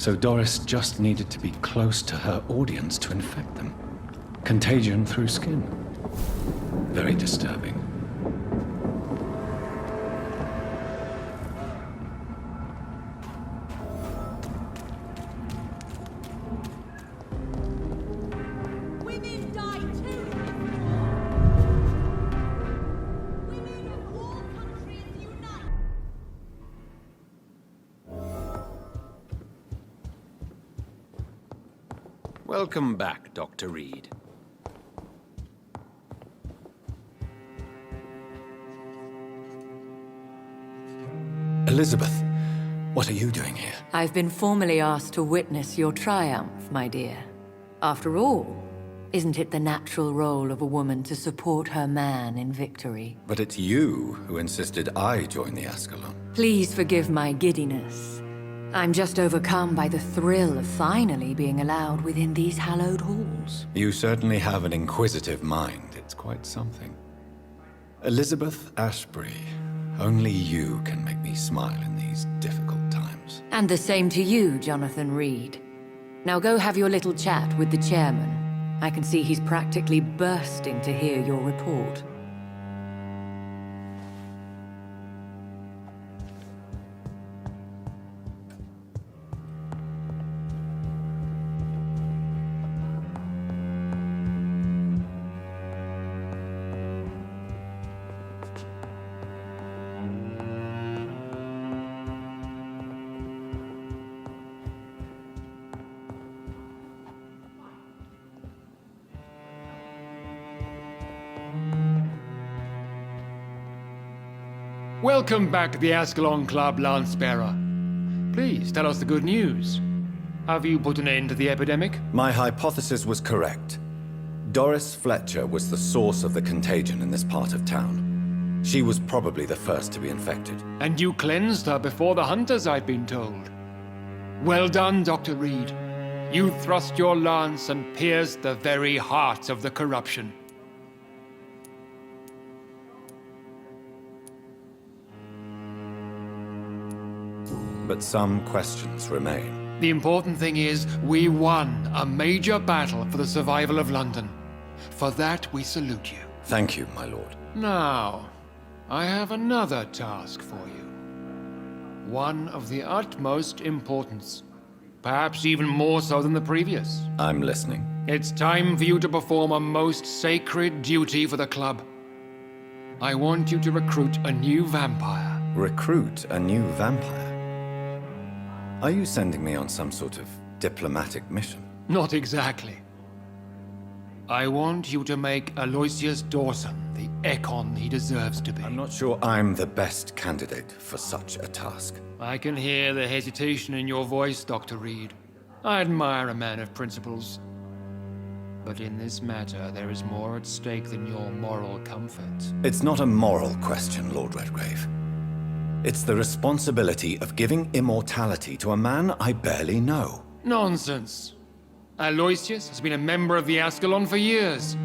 So Doris just needed to be close to her audience to infect them. Contagion through skin. Very disturbing. Women die too! Women of all countries unite! Welcome back, Dr. Reed. Elizabeth, what are you doing here? I've been formally asked to witness your triumph, my dear. After all, isn't it the natural role of a woman to support her man in victory? But it's you who insisted I join the Ascalon. Please forgive my giddiness. I'm just overcome by the thrill of finally being allowed within these hallowed halls. You certainly have an inquisitive mind. It's quite something. Elizabeth Ashbury, only you can make me smile in these difficult times. And the same to you, Jonathan Reed. Now go have your little chat with the chairman. I can see he's practically bursting to hear your report. Welcome back to the Ascalon Club, Lance-Bearer. Please, tell us the good news. Have you put an end to the epidemic? My hypothesis was correct. Doris Fletcher was the source of the contagion in this part of town. She was probably the first to be infected. And you cleansed her before the hunters, I've been told. Well done, Dr. Reed. You thrust your lance and pierced the very heart of the corruption. But some questions remain. The important thing is, we won a major battle for the survival of London. For that, we salute you. Thank you, my lord. Now, I have another task for you. One of the utmost importance. Perhaps even more so than the previous. I'm listening. It's time for you to perform a most sacred duty for the club. I want you to recruit a new vampire. Recruit a new vampire? Are you sending me on some sort of diplomatic mission? Not exactly. I want you to make Aloysius Dawson the Ekon he deserves to be. I'm not sure I'm the best candidate for such a task. I can hear the hesitation in your voice, Dr. Reed. I admire a man of principles. But in this matter, there is more at stake than your moral comfort. It's not a moral question, Lord Redgrave. It's the responsibility of giving immortality to a man I barely know. Nonsense. Aloysius has been a member of the Ascalon for years.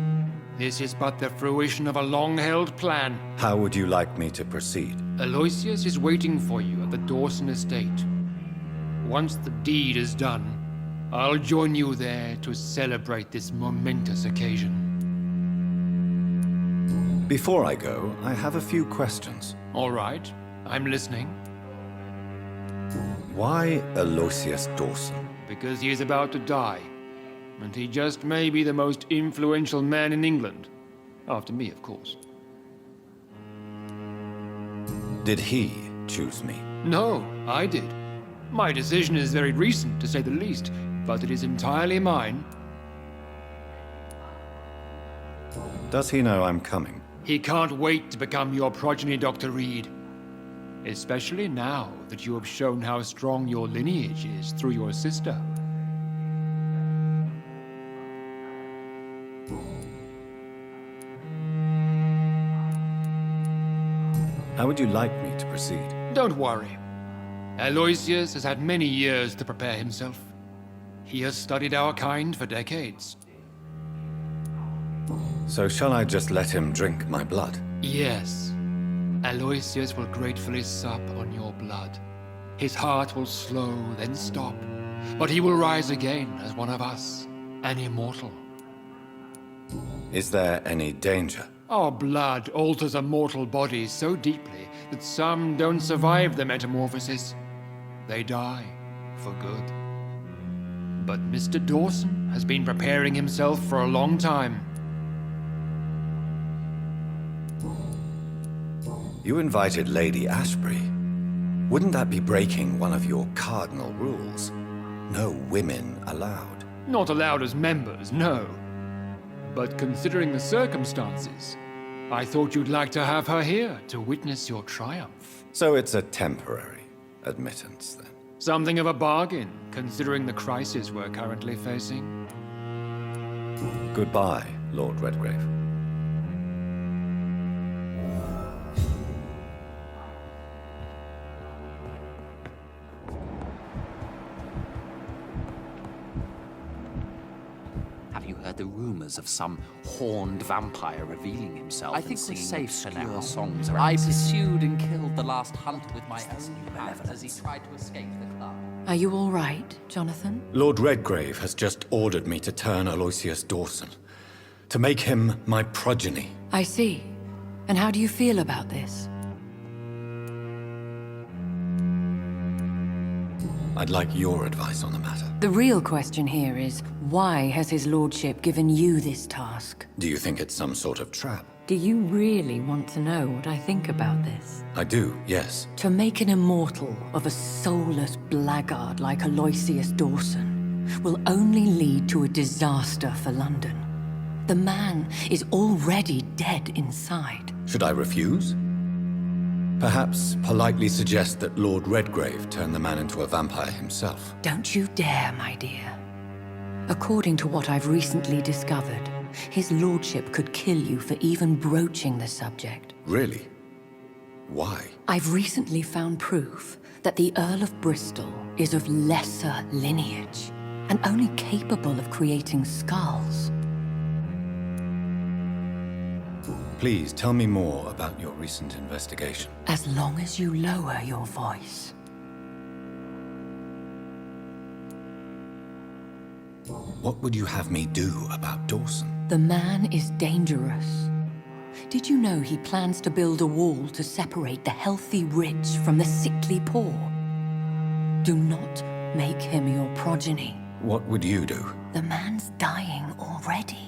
This is but the fruition of a long-held plan. How would you like me to proceed? Aloysius is waiting for you at the Dawson estate. Once the deed is done, I'll join you there to celebrate this momentous occasion. Before I go, I have a few questions. All right, I'm listening. Why Aloysius Dawson? Because he is about to die. And he just may be the most influential man in England. After me, of course. Did he choose me? No, I did. My decision is very recent, to say the least, but it is entirely mine. Does he know I'm coming? He can't wait to become your progeny, Dr. Reed. Especially now that you have shown how strong your lineage is through your sister. How would you like me to proceed? Don't worry. Aloysius has had many years to prepare himself. He has studied our kind for decades. So shall I just let him drink my blood? Yes. Aloysius will gratefully sup on your blood. His heart will slow, then stop, But he will rise again as one of us, an immortal. Is there any danger? Our blood alters a mortal body so deeply that some don't survive the metamorphosis. They die for good. But Mr. Dawson has been preparing himself for a long time. You invited Lady Ashbury. Wouldn't that be breaking one of your cardinal rules? No women allowed. Not allowed as members, no. But considering the circumstances, I thought you'd like to have her here to witness your triumph. So it's a temporary admittance, then? Something of a bargain, considering the crisis we're currently facing. Goodbye, Lord Redgrave. Have you heard the rumors of some horned vampire revealing himself I and think we're singing safe for obscure now. songs I around pursued and killed the last hunter with my own as he tried to escape the club. Are you all right, Jonathan? Lord Redgrave has just ordered me to turn Aloysius Dawson, to make him my progeny. I see. And how do you feel about this? I'd like your advice on the matter. The real question here is, why has his lordship given you this task? Do you think it's some sort of trap? Do you really want to know what I think about this? I do, yes. To make an immortal of a soulless blackguard like Aloysius Dawson will only lead to a disaster for London. The man is already dead inside. Should I refuse? Perhaps politely suggest that Lord Redgrave turn the man into a vampire himself. Don't you dare, my dear. According to what I've recently discovered, his lordship could kill you for even broaching the subject. Really? Why? I've recently found proof that the Earl of Bristol is of lesser lineage and only capable of creating skulls. Please tell me more about your recent investigation. As long as you lower your voice. What would you have me do about Dawson? The man is dangerous. Did you know he plans to build a wall to separate the healthy rich from the sickly poor? Do not make him your progeny. What would you do? The man's dying already.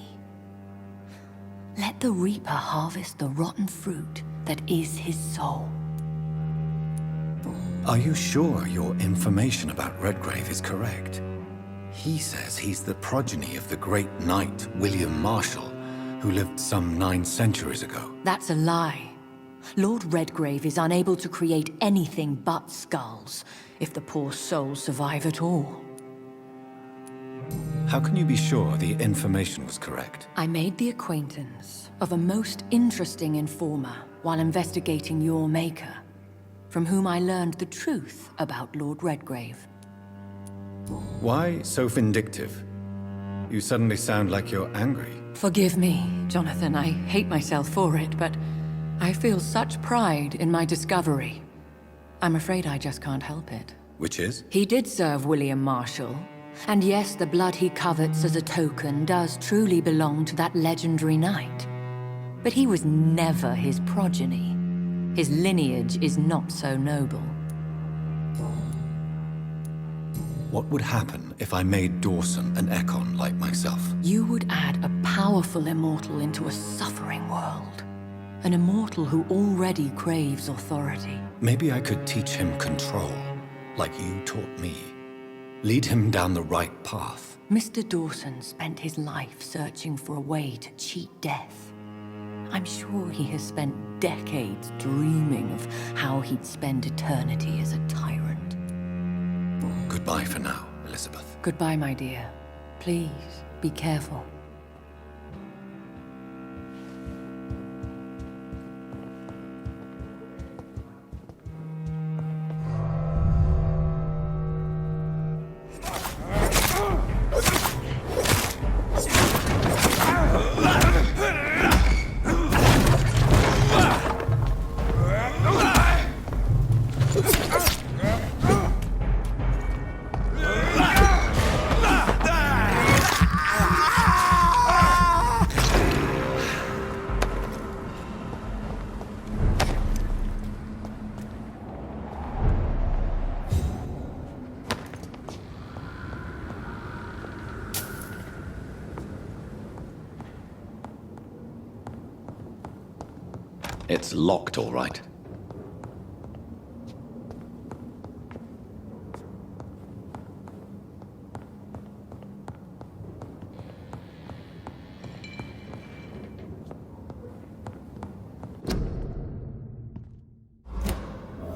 Let the Reaper harvest the rotten fruit that is his soul. Are you sure your information about Redgrave is correct? He says he's the progeny of the great knight William Marshall, who lived some 9 centuries ago. That's a lie. Lord Redgrave is unable to create anything but skulls, if the poor souls survive at all. How can you be sure the information was correct? I made the acquaintance of a most interesting informer while investigating your maker, from whom I learned the truth about Lord Redgrave. Why so vindictive? You suddenly sound like you're angry. Forgive me, Jonathan. I hate myself for it, but I feel such pride in my discovery. I'm afraid I just can't help it. Which is? He did serve William Marshall. And yes, the blood he covets as a token does truly belong to that legendary knight. But he was never his progeny. His lineage is not so noble. What would happen if I made Dawson an Ekon like myself? You would add a powerful immortal into a suffering world. An immortal who already craves authority. Maybe I could teach him control, like you taught me. Lead him down the right path. Mr. Dawson spent his life searching for a way to cheat death. I'm sure he has spent decades dreaming of how he'd spend eternity as a tyrant. Goodbye for now, Elizabeth. Goodbye, my dear. Please, be careful. It's locked, all right.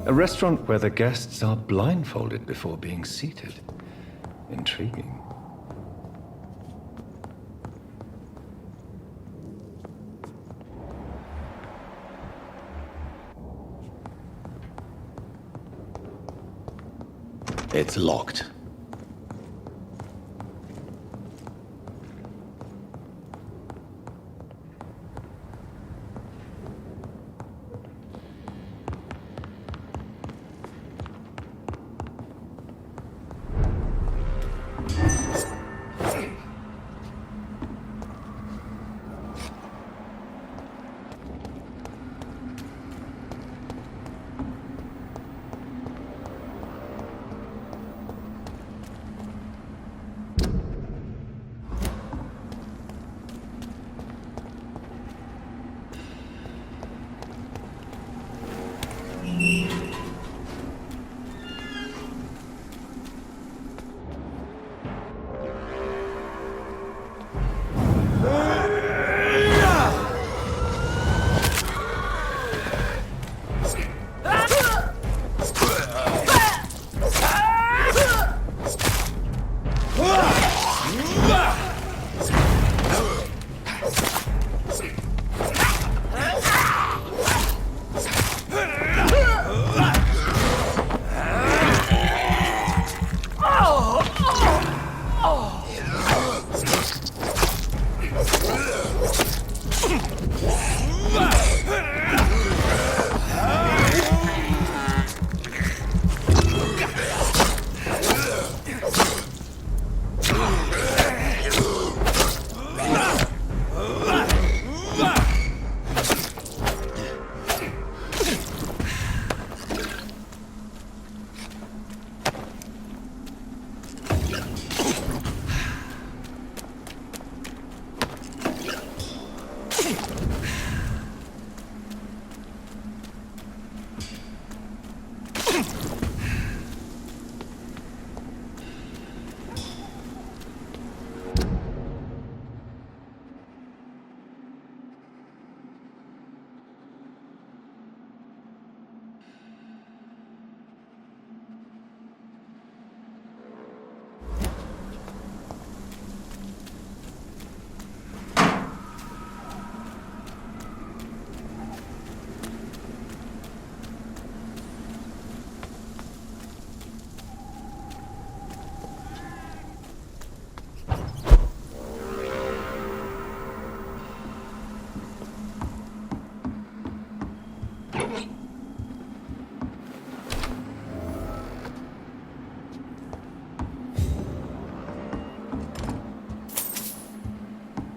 A restaurant where the guests are blindfolded before being seated. Intriguing. It's locked.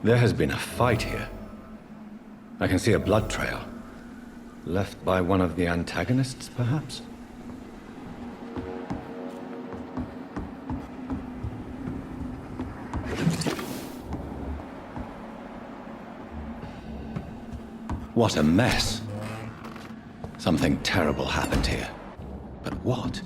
There has been a fight here. I can see a blood trail. Left by one of the antagonists, perhaps? What a mess. Something terrible happened here. But what?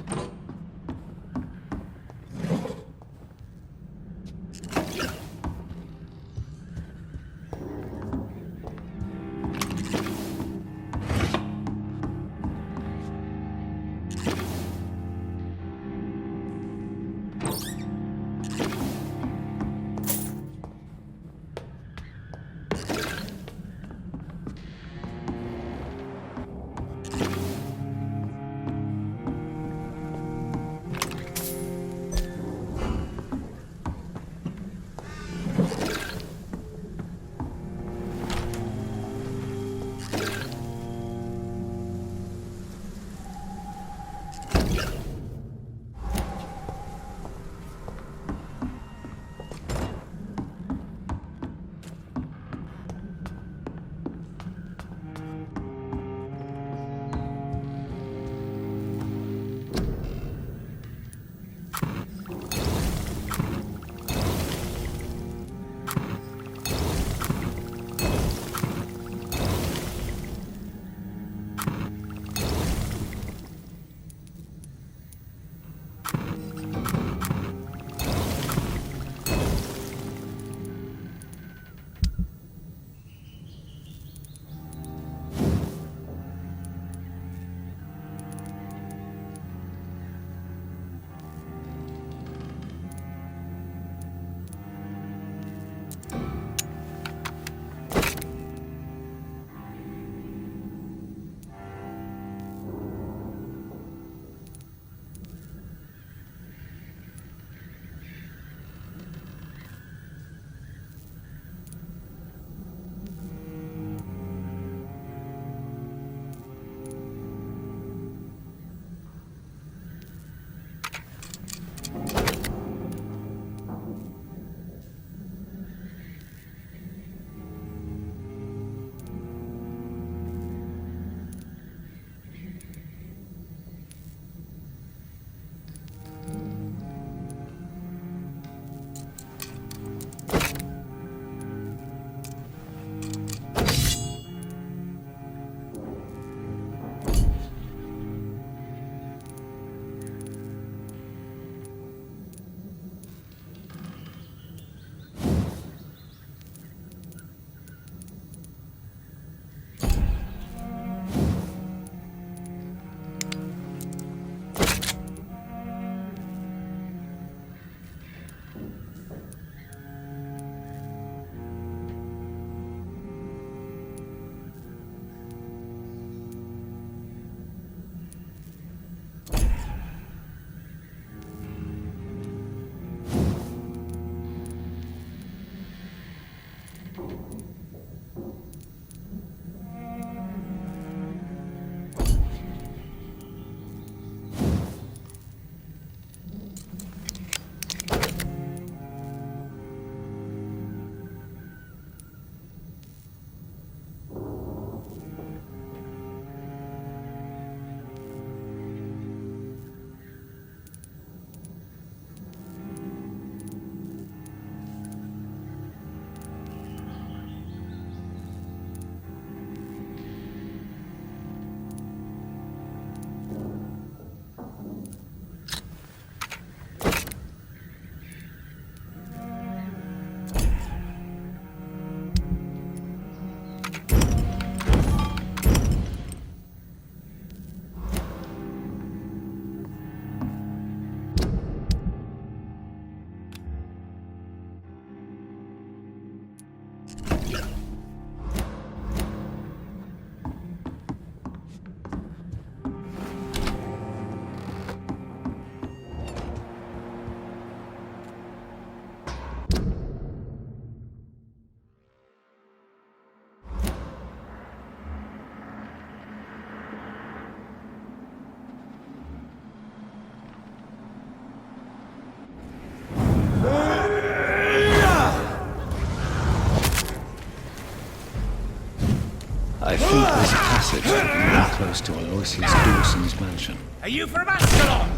passage, close to Aloysius Dawson's mansion. Are you from Ascalon?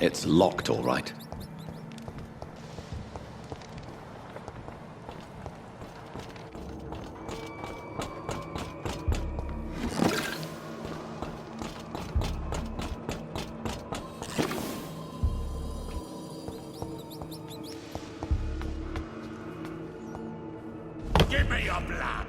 It's locked, all right. Give me your blood!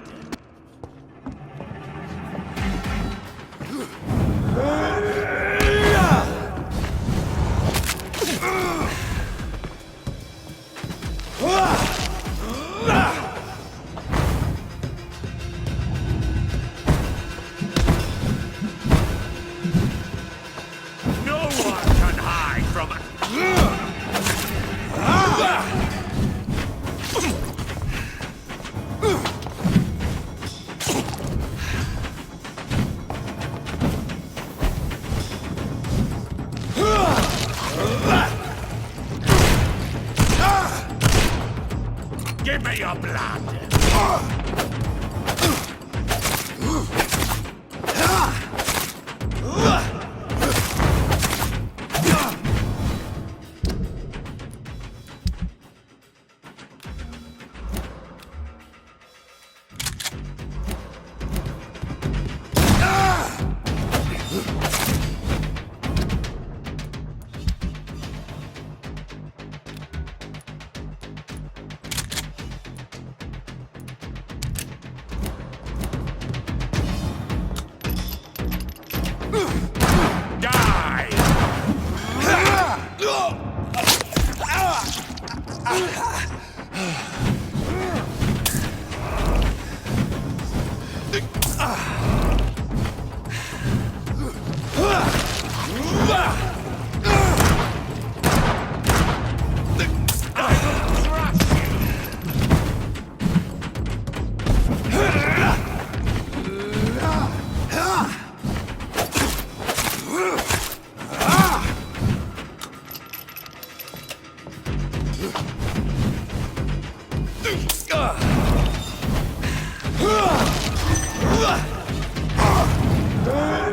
No one can hide from it! Give me your blood!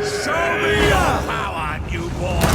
Show me your power, newborn!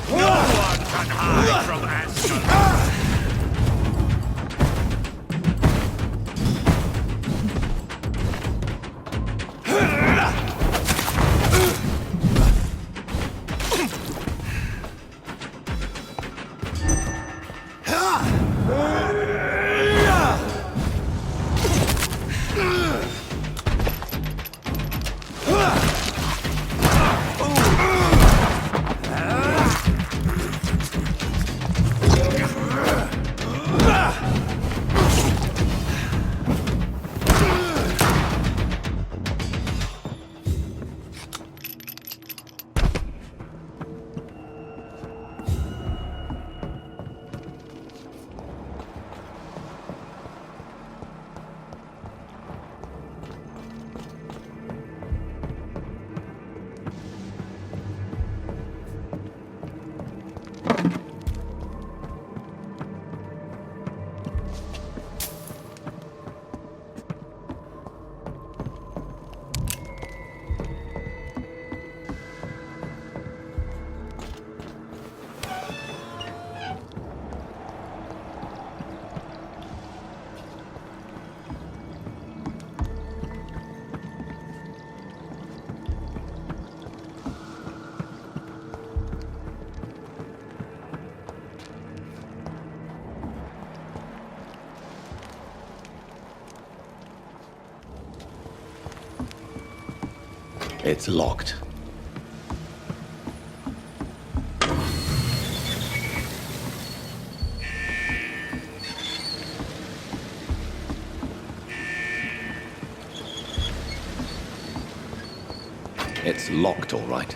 No one can hide from Asgard. It's locked. It's locked, all right.